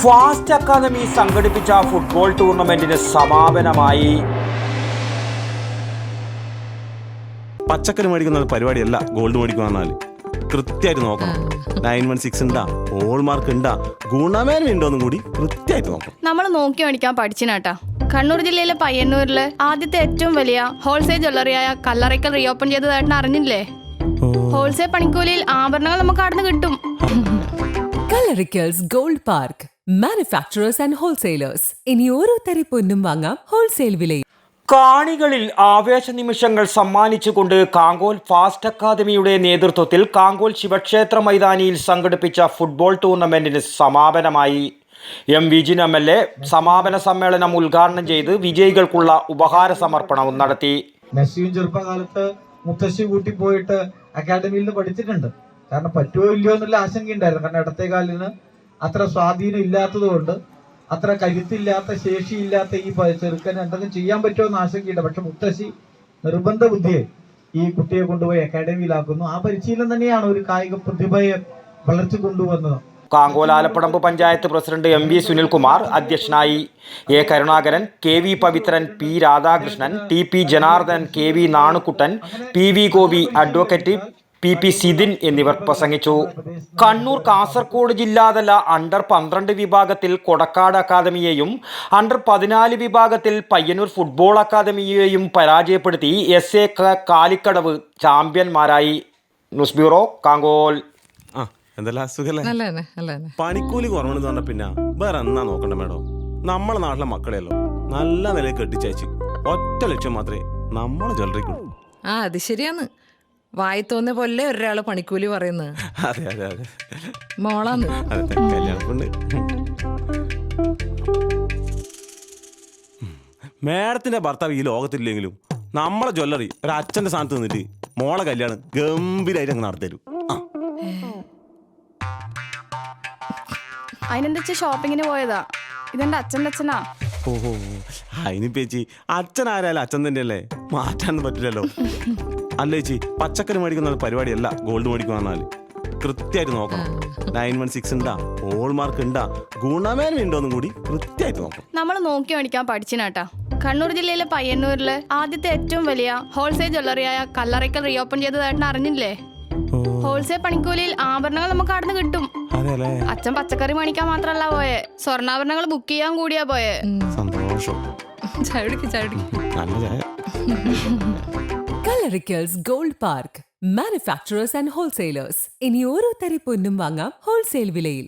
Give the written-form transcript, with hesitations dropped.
Fast academy സംഘടിപ്പിച്ച football ടൂർണമെന്റിന് സമാപനമായി. പച്ചക്കറി മേടിക്കുന്ന പരിപാടിയല്ല ഗോൾഡ് മേടിക്കുക പറഞ്ഞാൽ കൃത്യമായിട്ട് നോക്കണം. 916 ഉണ്ടാ, ഹോൾമാർക്ക് ഉണ്ടാ, ഗുണമേന്മ ഉണ്ടോന്നും കൂടി കൃത്യമായിട്ട് നോക്കണം. നമ്മൾ നോക്കി മേടിക്കാൻ പഠിച്ചിനാട്ടാ. കണ്ണൂർ ജില്ലയിലെ പയ്യന്നൂരില് ആദ്യത്തെ ഏറ്റവും വലിയ ഹോൾസെയിൽ ജ്വല്ലറിയായ കല്ലറയ്ക്കൽ റീഓപ്പൺ ചെയ്തതായിട്ട് അറിഞ്ഞില്ലേ? ഹോൾസെയിൽ പണിക്കൂലിയിൽ ആഭരണങ്ങൾ നമുക്ക് അവിടെ നിന്ന് കിട്ടും. Kallarickals gold park, manufacturers and wholesalers. ഇനി ഓരോ തരി പൊന്നും വാങ്ങാം ഹോൾസെയിൽ വിലയിൽ. കാണികളിൽ ആവേശ നിമിഷങ്ങൾ സമ്മാനിച്ചുകൊണ്ട് കാങ്കോൽ ഫാസ്റ്റ് അക്കാദമിയുടെ നേതൃത്വത്തിൽ കാങ്കോൽ ശിവക്ഷേത്ര മൈതാനിയിൽ സംഘടിപ്പിച്ച ഫുട്ബോൾ ടൂർണമെന്റിന് സമാപനമായി. എം വിജിൻ MLA സമാപന സമ്മേളനം ഉദ്ഘാടനം ചെയ്ത് വിജയികൾക്കുള്ള ഉപഹാര സമർപ്പണവും നടത്തി. മെസ്സിയും ചെറുപ്പകാലത്ത് മുത്തശ്ശി കൂട്ടി പോയിട്ട് അക്കാദമിയിൽ നിന്ന് പഠിച്ചിട്ടുണ്ട്. കാരണം പറ്റുമോ ഇല്ലയോ എന്നുള്ള ആശങ്കയുണ്ടായിരുന്നു. കാരണം ഇടത്തെ കാലിന് അത്ര സ്വാധീനം ഇല്ലാത്തത് കൊണ്ട്, അത്ര കരുത്തില്ലാത്ത ശേഷിയില്ലാത്ത ഈ ചെറുക്കന് എന്തെങ്കിലും ചെയ്യാൻ പറ്റുമോ എന്ന് ആശങ്കയുണ്ട്. പക്ഷെ മുത്തശ്ശി നിർബന്ധ ബുദ്ധിയെ ഈ കുട്ടിയെ കൊണ്ടുപോയി അക്കാദമിയിലാക്കുന്നു. ആ പരിശീലനം തന്നെയാണ് ഒരു കായിക പ്രതിഭയെ വളർത്തി കൊണ്ടുവന്നത്. കാങ്കോൽ ആലപ്പടമ്പ് പഞ്ചായത്ത് പ്രസിഡന്റ് MV സുനിൽകുമാർ അധ്യക്ഷനായി. A Karunakaran, KV Pavithran, P Radhakrishnan, TP Janardhan, KV Nanukuttan, PV Gopi, advocate PP Sidhin എന്നിവർ പ്രസംഗിച്ചു. കണ്ണൂർ കാസർഗോഡ് ജില്ലാതല അണ്ടർ 12 വിഭാഗത്തിൽ കൊടക്കാട് അക്കാദമിയെയും അണ്ടർ 14 വിഭാഗത്തിൽ പയ്യന്നൂർ ഫുട്ബോൾ അക്കാദമിയെയും പരാജയപ്പെടുത്തി SA കാലിക്കടവ് ചാമ്പ്യന്മാരായി. News bureau, Kankol. പണിക്കൂലി കുറവെന്ന് പറഞ്ഞ പിന്നെ വേറെ എന്നാ നോക്കണ്ട മേഡം. നമ്മളെ നാട്ടിലെ മക്കളെയല്ലോ നല്ല നിലയിൽ കെട്ടിച്ചയച്ച് ഒറ്റ ലക്ഷ്യം മാത്രമേ നമ്മളെ ജ്വല്ലറിക്കുള്ളൂ. അത് ശരിയാന്ന്. വായി തോന്നിയ പോലെ ഒരാള് പണിക്കൂലി പറയുന്നത്. അതെ അതെ അതെ, മോളാന്ന്. അതെ, കല്യാണപ്പെണ്ണ്. മേഡത്തിന്റെ ഭർത്താവ് ഈ ലോകത്തില്ലെങ്കിലും നമ്മളെ ജ്വല്ലറി ഒരു അച്ഛന്റെ സ്ഥാനത്ത് നിന്നിട്ട് മോളെ കല്യാണം ഗംഭീരമായിട്ട് അങ്ങ് നടത്തരും. അതിനെന്താ ഷോപ്പിങ്ങിന് പോയതാ. ഇതെന്റെ അച്ഛൻ്റെ അച്ഛനാ. ഓഹോ, അതിന് ചേച്ചി അച്ഛൻ ആരായാലും അച്ഛൻ തന്നെയല്ലേ, മാറ്റാനൊന്നും പറ്റില്ലല്ലോ. അല്ല ചേച്ചി, പച്ചക്കറി മേടിക്കുന്ന പരിപാടിയല്ല ഗോൾഡ് മേടിക്കുക പറഞ്ഞാൽ കൃത്യമായിട്ട് നോക്കണം. 916 ഉണ്ടാ, ഹോൾമാർക്ക് ഉണ്ടാ, ഗുണമേന്മ ഉണ്ടോന്നും കൂടി കൃത്യമായിട്ട് നോക്കണം. നമ്മൾ നോക്കി മേടിക്കാൻ പഠിച്ചിനാട്ടാ. കണ്ണൂർ ജില്ലയിലെ പയ്യന്നൂരില് ആദ്യത്തെ ഏറ്റവും വലിയ ഹോൾസെയിൽ ജ്വല്ലറിയായ കല്ലറയ്ക്കൽ റീഓപ്പൺ ചെയ്തതായിട്ട് അറിഞ്ഞില്ലേ? ഹോൾസെയിൽ പണിക്കൂലിയിൽ ആഭരണങ്ങൾ നമുക്ക് അവിടെ നിന്ന് കിട്ടും. അച്ഛൻ പച്ചക്കറി മേടിക്കാൻ മാത്രല്ല പോയെ, സ്വർണ്ണാഭരണങ്ങൾ ബുക്ക് ചെയ്യാൻ കൂടിയാ പോയെ. സന്തോഷം. Kallarickals gold park, manufacturers and wholesalers. ഇനി ഓരോ തരി പൊന്നും വാങ്ങാം ഹോൾസെയിൽ വിലയിൽ.